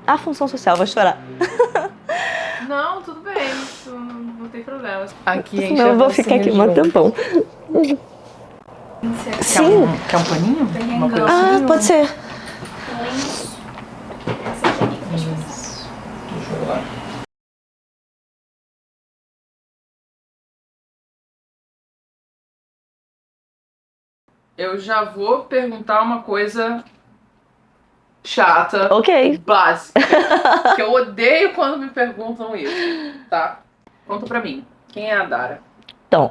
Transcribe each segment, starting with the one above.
A função social, vou chorar. Não, tudo bem, isso não tem problema. Aqui Senão eu vou ficar aqui um tempão. Sim. Quer um paninho? Uma coisa Ah, assim, pode ser. Deixa eu lá. Eu já vou perguntar uma coisa chata, básica, que eu odeio quando me perguntam isso, tá? Conta pra mim, quem é a Dara? Então,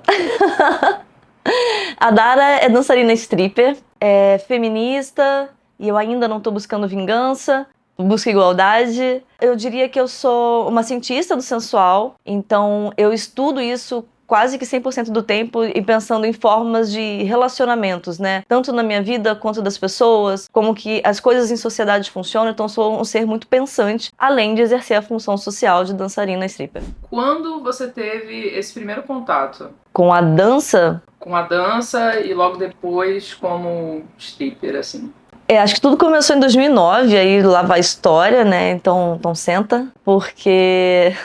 a Dara é dançarina stripper, é feminista e eu ainda não tô buscando vingança, busco igualdade. Eu diria que eu sou uma cientista do sensual, então eu estudo isso quase que 100% do tempo e pensando em formas de relacionamentos, né? Tanto na minha vida quanto das pessoas, como que as coisas em sociedade funcionam, então sou um ser muito pensante, além de exercer a função social de dançarina stripper. Quando você teve esse primeiro contato? Com a dança? Com a dança e logo depois como stripper, assim. Acho que tudo começou em 2009, aí lá vai a história, né? Então senta, porque...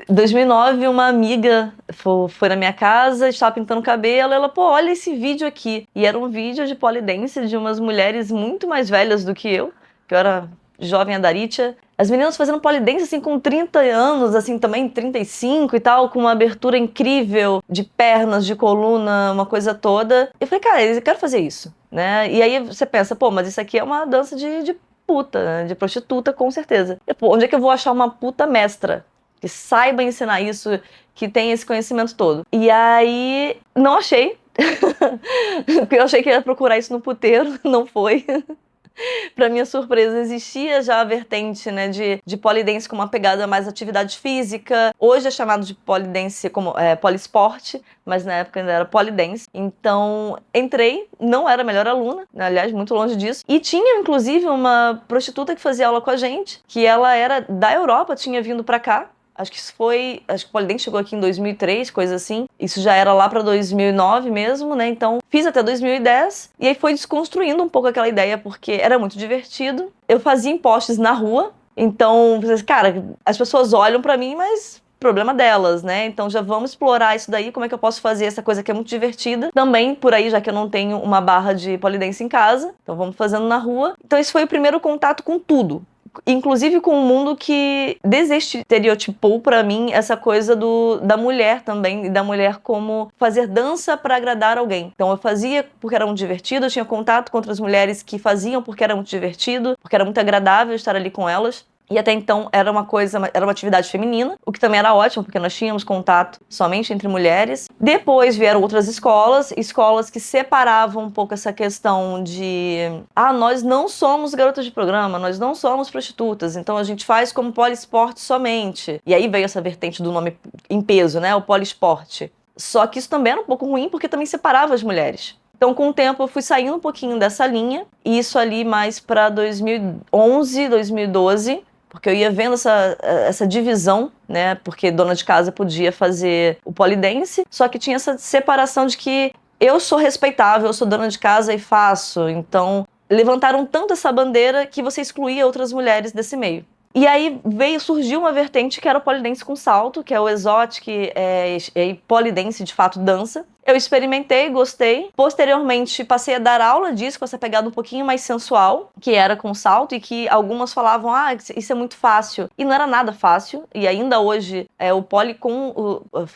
Em 2009, uma amiga foi na minha casa, estava pintando o cabelo, ela, pô, olha esse vídeo aqui. E era um vídeo de polidense de umas mulheres muito mais velhas do que eu era jovem adaritia. As meninas fazendo polidense, assim, com 30 anos, assim, também 35 e tal, com uma abertura incrível de pernas, de coluna, uma coisa toda. Eu falei, cara, eu quero fazer isso, né? E aí você pensa, pô, mas isso aqui é uma dança de puta, né? De prostituta, com certeza. E, pô, onde é que eu vou achar uma puta mestra que saiba ensinar isso, que tem esse conhecimento todo? E aí, não achei. Porque eu achei que ia procurar isso no puteiro, não foi. Pra minha surpresa, existia já a vertente, né, de polidense com uma pegada mais atividade física. Hoje é chamado de polidense como poliesporte, mas na época ainda era polidense. Então, entrei, não era a melhor aluna, aliás, muito longe disso. E tinha, inclusive, uma prostituta que fazia aula com a gente, que ela era da Europa, tinha vindo pra cá. Acho que o polidense chegou aqui em 2003, coisa assim. Isso já era lá para 2009 mesmo, né? Então, fiz até 2010 e aí foi desconstruindo um pouco aquela ideia, porque era muito divertido. Eu fazia em postes na rua, então, cara, as pessoas olham para mim, mas problema delas, né? Então já vamos explorar isso daí, como é que eu posso fazer essa coisa que é muito divertida. Também por aí, já que eu não tenho uma barra de polidense em casa, então vamos fazendo na rua. Então esse foi o primeiro contato com tudo. Inclusive com um mundo que desestereotipou pra mim essa coisa da mulher também, e da mulher como fazer dança pra agradar alguém. Então eu fazia porque era muito divertido, eu tinha contato com outras mulheres que faziam porque era muito divertido, porque era muito agradável estar ali com elas. E até então era uma atividade feminina, o que também era ótimo, porque nós tínhamos contato somente entre mulheres. Depois vieram outras escolas que separavam um pouco essa questão de nós não somos garotas de programa, nós não somos prostitutas, então a gente faz como poliesporte somente. E aí veio essa vertente do nome em peso, né, o poliesporte. Só que isso também era um pouco ruim, porque também separava as mulheres. Então, com o tempo, eu fui saindo um pouquinho dessa linha, e isso ali mais para 2011, 2012, porque eu ia vendo essa divisão, né? Porque dona de casa podia fazer o polidense, só que tinha essa separação de que eu sou respeitável, eu sou dona de casa e faço. Então, levantaram tanto essa bandeira que você excluía outras mulheres desse meio. E aí surgiu uma vertente que era o polidense com salto, que é o exotic, polidense, de fato, dança. Eu experimentei, gostei. Posteriormente, passei a dar aula disso, com essa pegada um pouquinho mais sensual, que era com salto, e que algumas falavam, isso é muito fácil. E não era nada fácil. E ainda hoje, o poli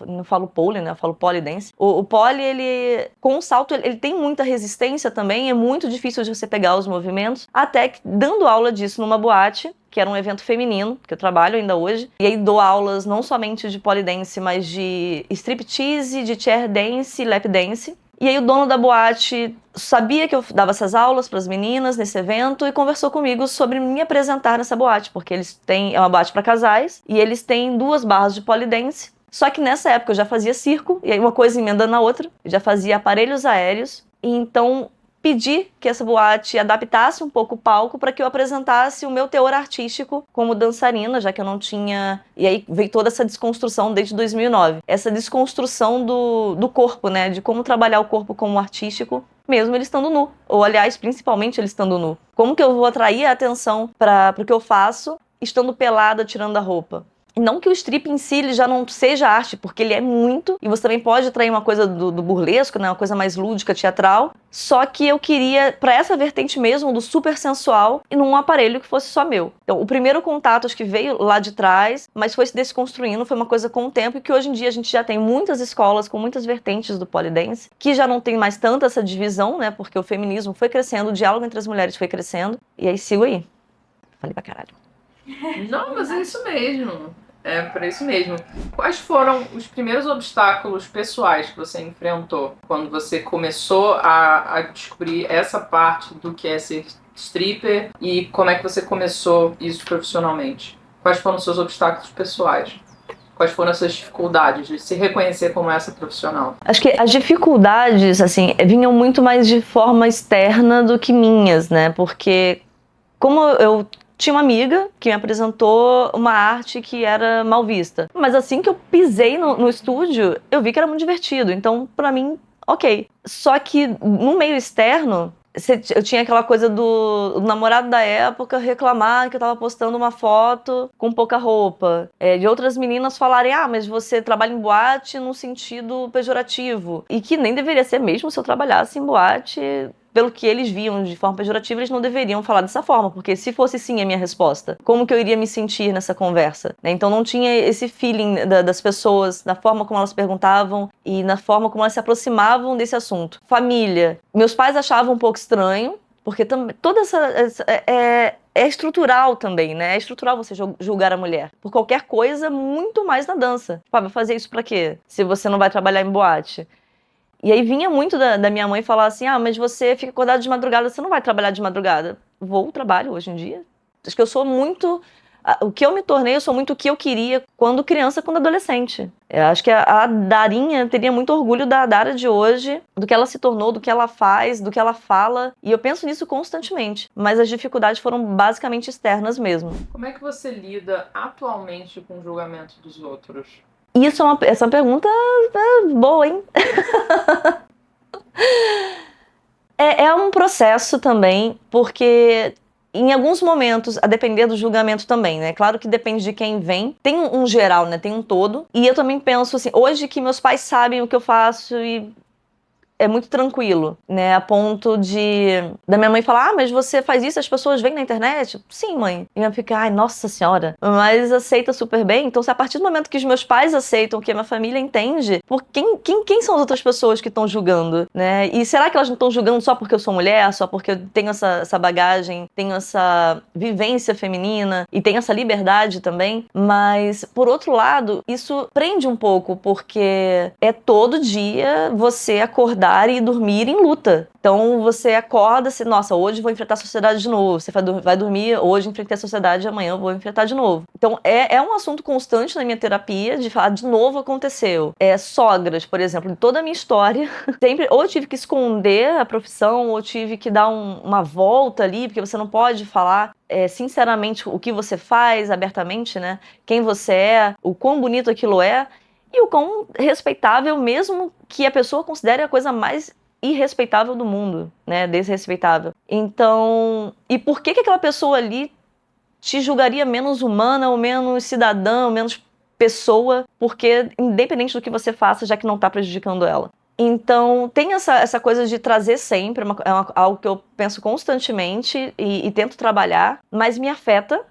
não falo pole, né? Eu falo polidense. O poli, ele, com o salto, ele tem muita resistência também, é muito difícil de você pegar os movimentos. Até que, dando aula disso numa boate, que era um evento feminino, que eu trabalho ainda hoje. E aí dou aulas não somente de polidense, mas de striptease, de chair dance, lap dance. E aí o dono da boate sabia que eu dava essas aulas para as meninas nesse evento e conversou comigo sobre me apresentar nessa boate, porque é uma boate para casais e eles têm 2 barras de polidense. Só que nessa época eu já fazia circo, e aí uma coisa emenda na outra, eu já fazia aparelhos aéreos, e então pedi que essa boate adaptasse um pouco o palco para que eu apresentasse o meu teor artístico como dançarina, já que eu não tinha... E aí veio toda essa desconstrução desde 2009. Essa desconstrução do corpo, né? De como trabalhar o corpo como artístico, mesmo ele estando nu. Ou, aliás, principalmente ele estando nu. Como que eu vou atrair a atenção para o que eu faço estando pelada, tirando a roupa. Não que o strip em si ele já não seja arte, porque ele é muito, e você também pode atrair uma coisa do burlesco, né, uma coisa mais lúdica, teatral, só que eu queria, pra essa vertente mesmo, do super sensual, e num aparelho que fosse só meu. Então, o primeiro contato, acho que veio lá de trás, mas foi se desconstruindo, foi uma coisa com o tempo, e que hoje em dia a gente já tem muitas escolas com muitas vertentes do polydance, que já não tem mais tanta essa divisão, né, porque o feminismo foi crescendo, o diálogo entre as mulheres foi crescendo, e aí sigo aí. Falei pra caralho. Não, mas é isso mesmo. É por isso mesmo. Quais foram os primeiros obstáculos pessoais que você enfrentou quando você começou a descobrir essa parte do que é ser stripper e como é que você começou isso profissionalmente? Quais foram os seus obstáculos pessoais? Quais foram as suas dificuldades de se reconhecer como essa profissional? Acho que as dificuldades, assim, vinham muito mais de forma externa do que minhas, né? Porque como eu tinha uma amiga que me apresentou uma arte que era mal vista. Mas assim que eu pisei no estúdio, eu vi que era muito divertido. Então, pra mim, ok. Só que no meio externo, eu tinha aquela coisa do namorado da época reclamar que eu tava postando uma foto com pouca roupa. De outras meninas falarem, mas você trabalha em boate num sentido pejorativo. E que nem deveria ser mesmo se eu trabalhasse em boate. Pelo que eles viam de forma pejorativa, eles não deveriam falar dessa forma, porque se fosse sim a minha resposta, como que eu iria me sentir nessa conversa? Então não tinha esse feeling das pessoas, na forma como elas perguntavam e na forma como elas se aproximavam desse assunto. Família. Meus pais achavam um pouco estranho, porque toda essa é estrutural também, né? É estrutural você julgar a mulher por qualquer coisa, muito mais na dança. Vai fazer isso pra quê? Se você não vai trabalhar em boate. E aí vinha muito da minha mãe falar assim, mas você fica acordada de madrugada, você não vai trabalhar de madrugada. Vou, trabalho hoje em dia. Acho que eu sou muito... O que eu me tornei, eu sou muito o que eu queria quando criança, quando adolescente. Eu acho que a Darinha teria muito orgulho da Dara de hoje, do que ela se tornou, do que ela faz, do que ela fala. E eu penso nisso constantemente. Mas as dificuldades foram basicamente externas mesmo. Como é que você lida atualmente com o julgamento dos outros? Isso essa é uma pergunta boa, hein? É um processo também, porque em alguns momentos, a depender do julgamento também, né? Claro que depende de quem vem. Tem um geral, né? Tem um todo. E eu também penso assim, hoje que meus pais sabem o que eu faço e é muito tranquilo, né? A ponto da minha mãe falar, mas você faz isso, as pessoas veem na internet? Sim, mãe. E minha fica, ai, nossa senhora. Mas aceita super bem. Então, se a partir do momento que os meus pais aceitam, que a minha família entende, por quem são as outras pessoas que estão julgando, né? E será que elas não estão julgando só porque eu sou mulher, só porque eu tenho essa bagagem, tenho essa vivência feminina e tenho essa liberdade também? Mas, por outro lado, isso prende um pouco, porque é todo dia você acordar e dormir em luta. Então você acorda, nossa, hoje vou enfrentar a sociedade de novo. Você vai dormir, hoje enfrentei a sociedade, amanhã vou enfrentar de novo. Então é um assunto constante na minha terapia de falar, de novo aconteceu. Sogras, por exemplo, em toda a minha história, sempre ou eu tive que esconder a profissão, ou tive que dar uma volta ali, porque você não pode falar sinceramente o que você faz abertamente, né? Quem você é, o quão bonito aquilo é. E o quão respeitável, mesmo que a pessoa considere a coisa mais irrespeitável do mundo, né? Desrespeitável. Então, e por que aquela pessoa ali te julgaria menos humana, ou menos cidadã, ou menos pessoa? Porque, independente do que você faça, já que não está prejudicando ela. Então, tem essa coisa de trazer sempre, algo que eu penso constantemente e tento trabalhar, mas me afeta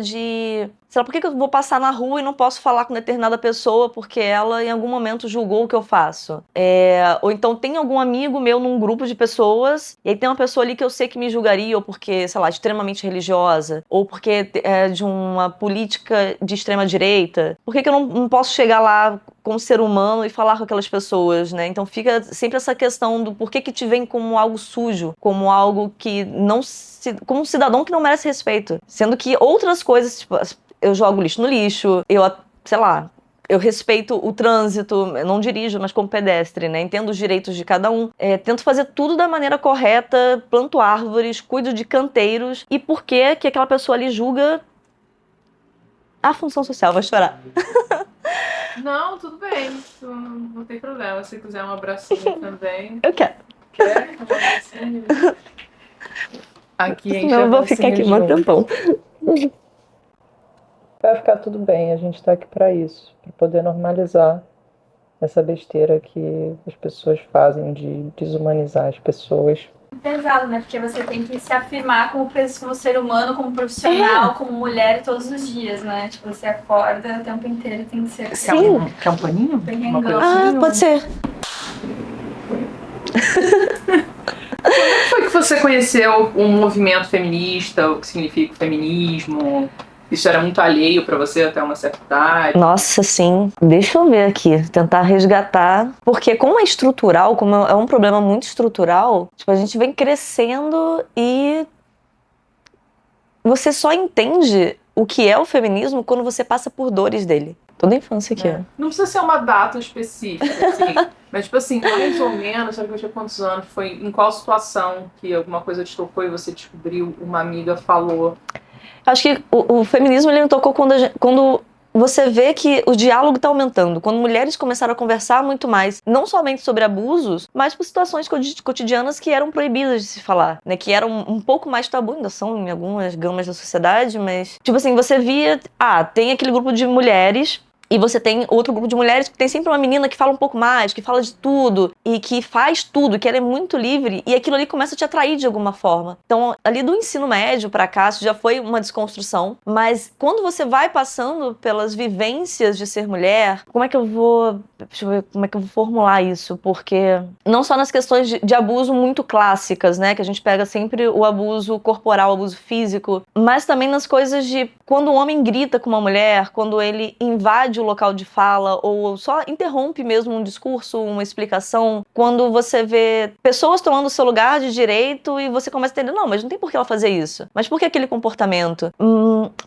de... Sei lá, por que eu vou passar na rua e não posso falar com determinada pessoa porque ela em algum momento julgou o que eu faço? Ou então tem algum amigo meu num grupo de pessoas e aí tem uma pessoa ali que eu sei que me julgaria, ou porque, sei lá, extremamente religiosa, ou porque é de uma política de extrema direita. Por que eu não posso chegar lá como ser humano e falar com aquelas pessoas, né? Então fica sempre essa questão do por que te vem como algo sujo, como algo que não... como um cidadão que não merece respeito. Sendo que outras coisas, tipo, eu jogo lixo no lixo, sei lá, eu respeito o trânsito, eu não dirijo, mas como pedestre, né? Entendo os direitos de cada um. Tento fazer tudo da maneira correta, planto árvores, cuido de canteiros. E por que aquela pessoa ali julga a função social? Vou chorar. Não, tudo bem. Não tem problema. Se quiser um abracinho também. Eu quero. Quer? Um abracinho? Aqui, a gente Não, eu vou ficar aqui um tempão. Vai ficar tudo bem, a gente tá aqui pra isso, pra poder normalizar essa besteira que as pessoas fazem de desumanizar as pessoas. Pesado, né? Porque você tem que se afirmar como ser humano, como profissional, como mulher todos os dias, né? Tipo, você acorda o tempo inteiro, tem que ser. Sim. Quer um paninho? Uma coisa Ah, assim, pode ser. Como foi que você conheceu o movimento feminista, o que significa o feminismo? Isso era muito alheio pra você até uma certa idade? Nossa, sim. Deixa eu ver aqui, tentar resgatar. Porque como é estrutural, como é um problema muito estrutural, tipo, a gente vem crescendo e você só entende o que é o feminismo quando você passa por dores dele. Toda a infância aqui, ó. Não precisa ser uma data específica, assim. Mas, tipo assim, mais ou menos, sabe que eu tinha quantos anos? Foi em qual situação que alguma coisa te tocou e você descobriu, uma amiga falou? Acho que o feminismo ele me tocou quando você vê que o diálogo está aumentando, quando mulheres começaram a conversar muito mais, não somente sobre abusos, mas por situações cotidianas que eram proibidas de se falar, né? Que eram um pouco mais tabu, ainda são em algumas gamas da sociedade, mas, tipo assim, você via, tem aquele grupo de mulheres. E você tem outro grupo de mulheres que tem sempre uma menina que fala um pouco mais, que fala de tudo e que faz tudo, que ela é muito livre e aquilo ali começa a te atrair de alguma forma. Então, ali do ensino médio pra cá, isso já foi uma desconstrução, mas quando você vai passando pelas vivências de ser mulher, deixa eu ver como é que eu vou formular isso, porque não só nas questões de abuso muito clássicas, né, que a gente pega sempre o abuso corporal, o abuso físico, mas também nas coisas de quando o homem grita com uma mulher, quando ele invade o local de fala ou só interrompe mesmo um discurso, uma explicação, quando você vê pessoas tomando o seu lugar de direito e você começa a entender, não, mas não tem por que ela fazer isso. Mas por que aquele comportamento?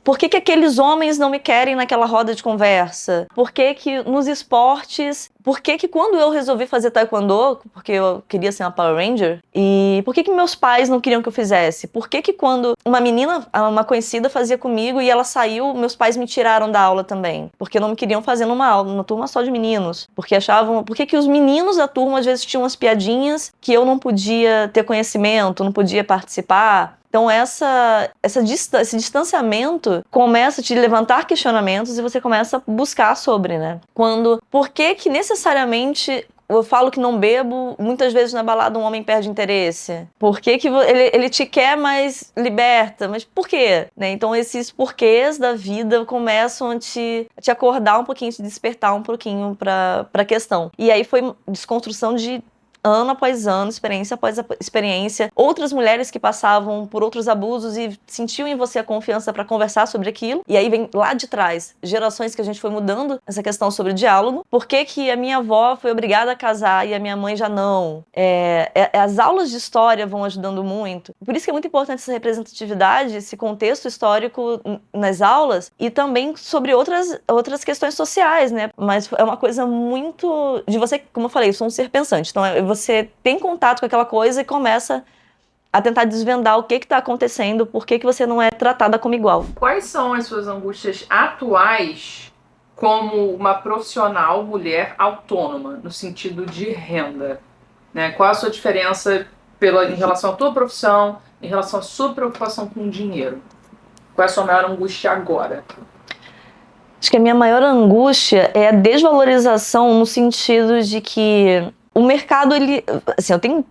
Por que aqueles homens não me querem naquela roda de conversa? Por que nos esportes... Por que quando eu resolvi fazer taekwondo, porque eu queria ser uma Power Ranger, e por que meus pais não queriam que eu fizesse? Por que quando uma menina, uma conhecida fazia comigo e ela saiu, meus pais me tiraram da aula também? Porque não me queriam fazer numa turma só de meninos. Porque achavam... Por que os meninos da turma às vezes tinham umas piadinhas que eu não podia ter conhecimento, não podia participar? Então esse distanciamento começa a te levantar questionamentos e você começa a buscar sobre, né? Por que necessariamente eu falo que não bebo, muitas vezes na balada um homem perde interesse? Por que ele te quer, mas liberta? Mas por quê? Né? Então esses porquês da vida começam a te acordar um pouquinho, te despertar um pouquinho pra questão. E aí foi desconstrução de ano após ano, experiência após experiência, outras mulheres que passavam por outros abusos e sentiam em você a confiança para conversar sobre aquilo. E aí vem lá de trás, gerações que a gente foi mudando essa questão sobre o diálogo. Por que a minha avó foi obrigada a casar e a minha mãe já não? As aulas de história vão ajudando muito. Por isso que é muito importante essa representatividade, esse contexto histórico nas aulas e também sobre outras questões sociais, né? Mas é uma coisa muito de você, como eu falei, eu sou um ser pensante, então você tem contato com aquela coisa e começa a tentar desvendar o que está acontecendo, por que você não é tratada como igual. Quais são as suas angústias atuais como uma profissional mulher autônoma, no sentido de renda? Né? Qual a sua diferença em relação à tua profissão, em relação à sua preocupação com o dinheiro? Qual é a sua maior angústia agora? Acho que a minha maior angústia é a desvalorização no sentido de que o mercado, eu tenho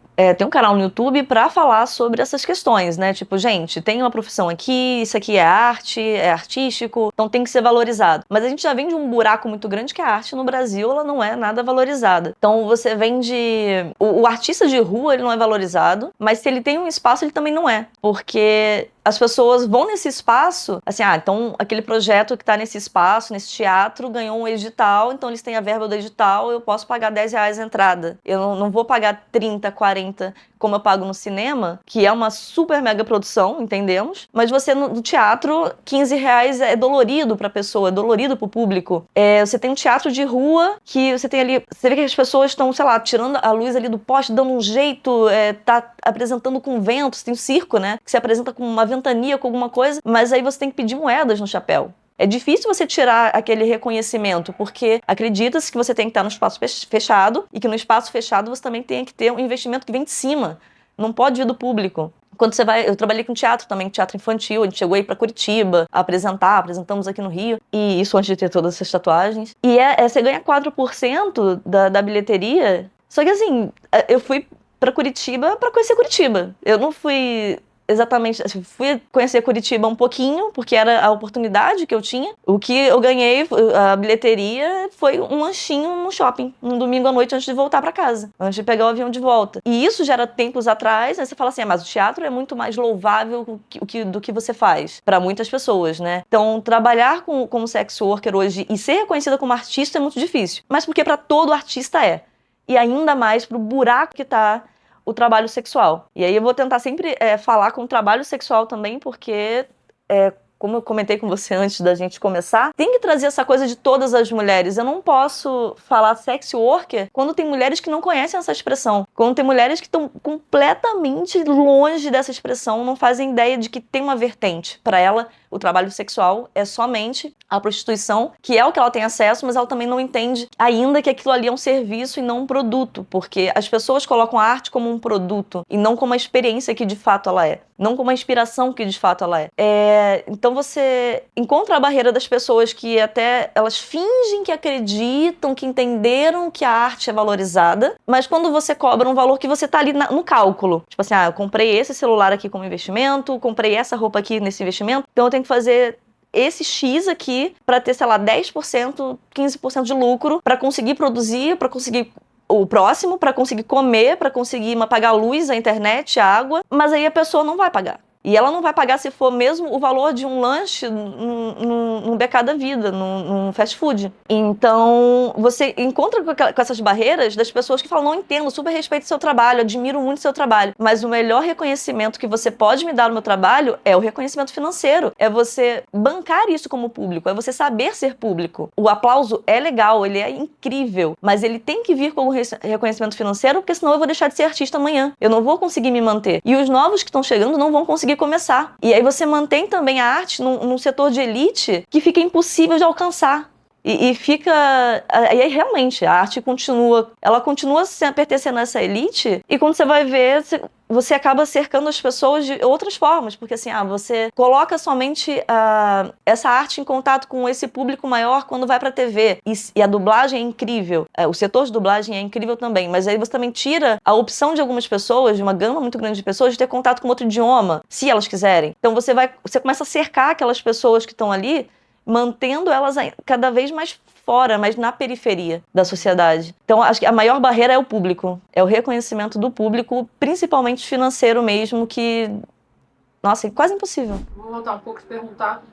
um canal no YouTube pra falar sobre essas questões, né? Tipo, gente, tem uma profissão aqui, isso aqui é arte, é artístico, então tem que ser valorizado. Mas a gente já vem de um buraco muito grande que a arte no Brasil, ela não é nada valorizada. Então você vem de... O artista de rua, ele não é valorizado, mas se ele tem um espaço, ele também não é. Porque as pessoas vão nesse espaço, assim, então aquele projeto que tá nesse espaço, nesse teatro, ganhou um edital, então eles têm a verba do edital, eu posso pagar R$10 a entrada. Eu não vou pagar 30, 40, como eu pago no cinema, que é uma super mega produção, entendemos? Mas você no teatro, R$15 é dolorido pra pessoa, é dolorido pro público. Você tem um teatro de rua, que você tem ali, você vê que as pessoas estão, sei lá, tirando a luz ali do poste, dando um jeito, tá apresentando com vento, você tem o circo, né? Que se apresenta com uma ventania, com alguma coisa, mas aí você tem que pedir moedas no chapéu. É difícil você tirar aquele reconhecimento, porque acredita-se que você tem que estar no espaço fechado e que no espaço fechado você também tem que ter um investimento que vem de cima, não pode vir do público. Quando você vai... Eu trabalhei com teatro também, teatro infantil. A gente chegou aí pra Curitiba apresentamos aqui no Rio. E isso antes de ter todas essas tatuagens. E você ganha 4% da bilheteria. Só que assim, eu fui pra Curitiba pra conhecer Curitiba. Eu não fui... Exatamente, assim, fui conhecer Curitiba um pouquinho, porque era a oportunidade que eu tinha. O que eu ganhei, a bilheteria, foi um lanchinho no shopping, um domingo à noite antes de voltar pra casa, antes de pegar o avião de volta. E isso já era tempos atrás, né? Você fala assim, mas o teatro é muito mais louvável do que você faz, pra muitas pessoas, né? Então, trabalhar como sex worker hoje e ser reconhecida como artista é muito difícil. Mas porque pra todo artista é. E ainda mais pro buraco que tá o trabalho sexual. E aí eu vou tentar sempre falar com o trabalho sexual também, porque, como eu comentei com você antes da gente começar, tem que trazer essa coisa de todas as mulheres. Eu não posso falar sex worker quando tem mulheres que não conhecem essa expressão. Quando tem mulheres que estão completamente longe dessa expressão, não fazem ideia de que tem uma vertente. Para ela, o trabalho sexual é somente a prostituição, que é o que ela tem acesso, mas ela também não entende ainda que aquilo ali é um serviço e não um produto, porque as pessoas colocam a arte como um produto e não como a experiência que de fato ela é, não como a inspiração que de fato ela é. Então você encontra a barreira das pessoas que até elas fingem que acreditam, que entenderam que a arte é valorizada, mas quando você cobra um valor que você tá ali no cálculo, tipo assim, eu comprei esse celular aqui como investimento, comprei essa roupa aqui nesse investimento, então eu tenho que fazer esse X aqui para ter, sei lá, 10%, 15% de lucro para conseguir produzir, para conseguir o próximo, para conseguir comer, para conseguir pagar a luz, a internet, a água, mas aí a pessoa não vai pagar. E ela não vai pagar se for mesmo o valor de um lanche num BK da vida, num fast food. Então, você encontra com essas barreiras das pessoas que falam, não entendo, super respeito o seu trabalho, admiro muito o seu trabalho, mas o melhor reconhecimento que você pode me dar no meu trabalho é o reconhecimento financeiro. É você bancar isso como público, é você saber ser público. O aplauso é legal, ele é incrível, mas ele tem que vir como reconhecimento financeiro, porque senão eu vou deixar de ser artista amanhã. Eu não vou conseguir me manter. E os novos que estão chegando não vão conseguir começar. E aí você mantém também a arte num setor de elite que fica impossível de alcançar. E fica... E aí realmente a arte continua pertencendo a essa elite, e quando você vai ver, você acaba cercando as pessoas de outras formas, porque assim, você coloca somente essa arte em contato com esse público maior quando vai pra TV, e a dublagem é incrível, o setor de dublagem é incrível também, mas aí você também tira a opção de algumas pessoas, de uma gama muito grande de pessoas, de ter contato com outro idioma, se elas quiserem. Então você começa a cercar aquelas pessoas que estão ali, mantendo elas cada vez mais fora, mais na periferia da sociedade. Então, acho que a maior barreira é o público. É o reconhecimento do público, principalmente financeiro mesmo, que... Nossa, é quase impossível. Vou voltar um pouco e perguntar.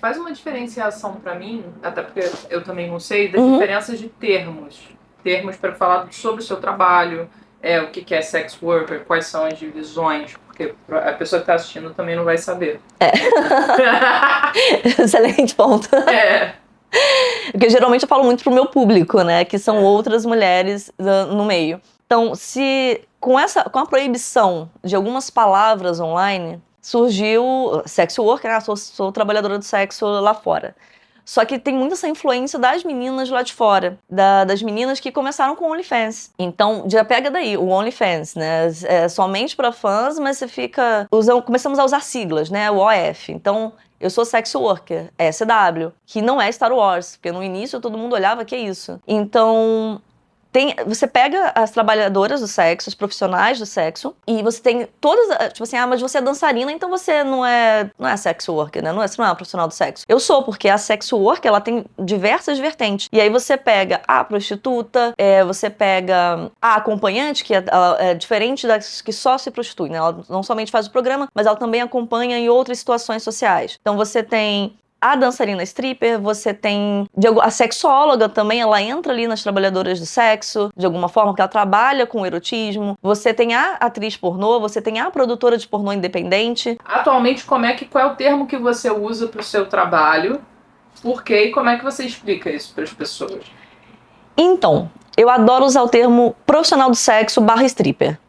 Faz uma diferenciação para mim, até porque eu também não sei, das diferenças de termos. Termos para falar sobre o seu trabalho, o que é sex worker, quais são as divisões, porque a pessoa que está assistindo também não vai saber. Excelente ponto. Porque geralmente eu falo muito pro meu público, né? Que são outras mulheres no meio. Então, com a proibição de algumas palavras online, surgiu sex worker, né? Sou trabalhadora do sexo lá fora. Só que tem muita essa influência das meninas lá de fora, das meninas que começaram com o OnlyFans. Então, já pega daí, o OnlyFans, né? É somente para fãs, mas você fica... Começamos a usar siglas, né? O OF. Então, eu sou sex worker, SW, que não é Star Wars, porque no início todo mundo olhava, que é isso? Então... Você pega as trabalhadoras do sexo, os profissionais do sexo, e você tem todas, tipo assim, mas você é dançarina, então você não é sex worker, né? Você não é uma profissional do sexo. Eu sou, porque a sex worker, ela tem diversas vertentes. E aí você pega a prostituta, você pega a acompanhante, que é diferente das que só se prostitui, né? Ela não somente faz o programa, mas ela também acompanha em outras situações sociais. Então você tem a dançarina stripper, você tem a sexóloga também, ela entra ali nas trabalhadoras do sexo, de alguma forma, porque ela trabalha com erotismo. Você tem a atriz pornô, você tem a produtora de pornô independente. Atualmente, qual é o termo que você usa para o seu trabalho? Por quê? E como é que você explica isso para as pessoas? Então, eu adoro usar o termo profissional do sexo / stripper.